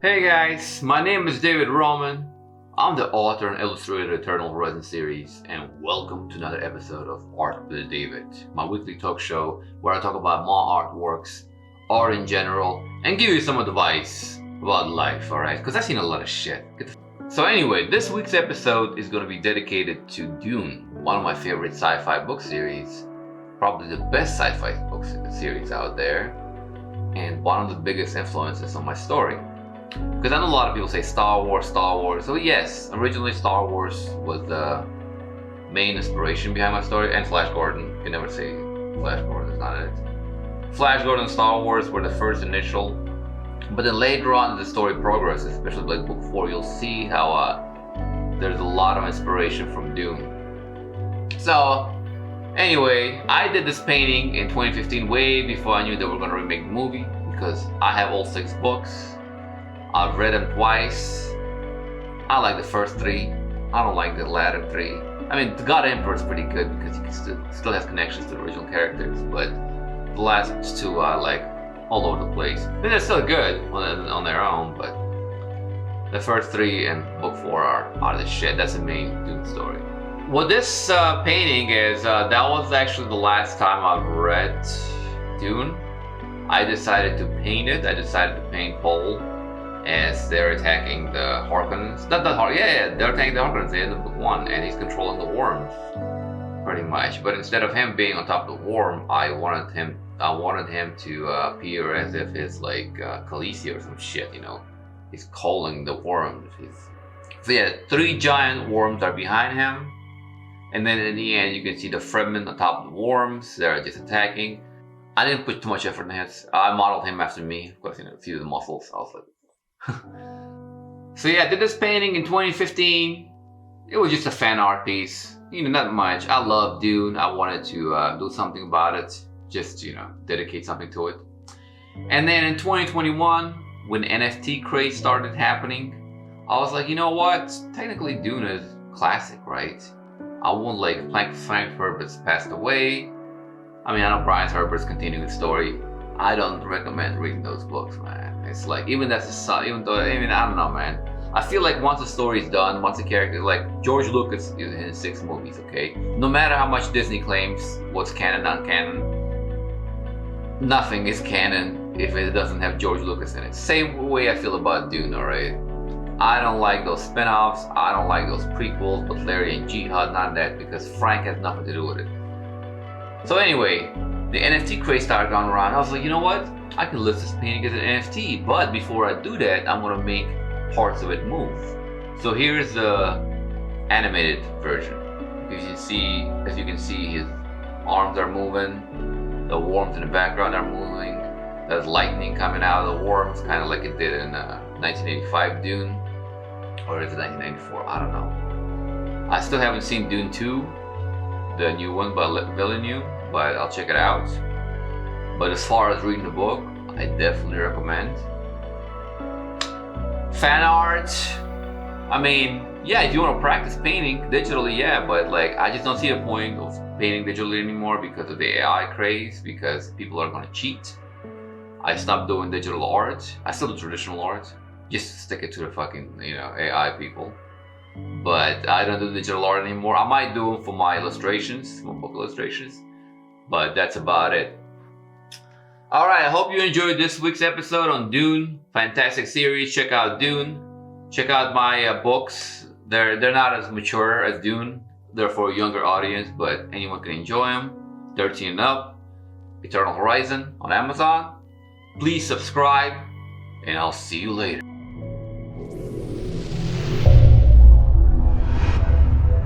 Hey guys, my name is David Roman. I'm the author and illustrator of the Eternal Horizon series, and welcome to another episode of Art with David, my weekly talk show where I talk about my artworks, art in general, and give you some advice about life, alright? Because I've seen a lot of shit. So anyway, this week's episode is going to be dedicated to Dune, one of my favorite sci-fi book series, probably the best sci-fi book series out there, and one of the biggest influences on my story. Because I know a lot of people say Star Wars. So yes, originally Star Wars was the main inspiration behind my story, and Flash Gordon. You can never say Flash Gordon is not it. Flash Gordon and Star Wars were the first initial, but then later on the story progresses, especially like book 4, you'll see how there's a lot of inspiration from Dune. So anyway, I did this painting in 2015, way before I knew they were going to remake the movie, because I have all 6 books. I've read them twice. I like the first 3. I don't like the latter 3. I mean, The God Emperor is pretty good because he still has connections to the original characters, but the last 2 are like all over the place. I mean, they're still good on their own, but the first 3 and book 4 are the shit. That's the main Dune story. Well, this painting is, that was actually the last time I've read Dune. I decided to paint it. I decided to paint Paul as they're attacking the Harkonnens. They're attacking the Harkonnens at the end of book 1, and he's controlling the worms, pretty much. But instead of him being on top of the worm, I wanted him to appear as if it's like Khaleesi or some shit, you know. He's calling the worms. So yeah, 3 giant worms are behind him, and then in the end you can see the Fremen on top of the worms. They're just attacking. I didn't put too much effort in it. I modeled him after me, of course, you know, a few of the muscles. I was like, so yeah, I did this painting in 2015. It was just a fan art piece, you know, not much. I love Dune. I wanted to do something about it, just, you know, dedicate something to it. And then in 2021, when NFT craze started happening, I was like, you know what? Technically, Dune is classic, right? I won't like Frank Herbert's passed away. I mean, I know Brian Herbert's continuing the story. I don't recommend reading those books, man. It's like, I don't know, man. I feel like once the story's done, once the character, like George Lucas is in his 6 movies, okay? No matter how much Disney claims what's canon, non-canon, nothing is canon if it doesn't have George Lucas in it. Same way I feel about Dune, alright? I don't like those spin-offs, I don't like those prequels, but Larry and Jihad, not that, because Frank has nothing to do with it. So anyway, the NFT craze started going around. I was like, you know what? I can list this painting as an NFT, but before I do that, I'm gonna make parts of it move. So here's the animated version. As you can see, his arms are moving, the worms in the background are moving, there's lightning coming out of the worms, kind of like it did in 1985 Dune, or is it 1994? I don't know. I still haven't seen Dune 2, the new one by Villeneuve, but I'll check it out. But as far as reading the book, I definitely recommend. Fan art, I mean, yeah, if you want to practice painting digitally, yeah, but like, I just don't see the point of painting digitally anymore because of the AI craze, because people are going to cheat. I stopped doing digital art. I still do traditional art, just stick it to the fucking, you know, AI people. But I don't do digital art anymore. I might do them for my illustrations, my book illustrations, but that's about it. Alright, I hope you enjoyed this week's episode on Dune. Fantastic series. Check out Dune. Check out my books. They're not as mature as Dune. They're for a younger audience, but anyone can enjoy them. 13 and up. Eternal Horizon on Amazon. Please subscribe, and I'll see you later.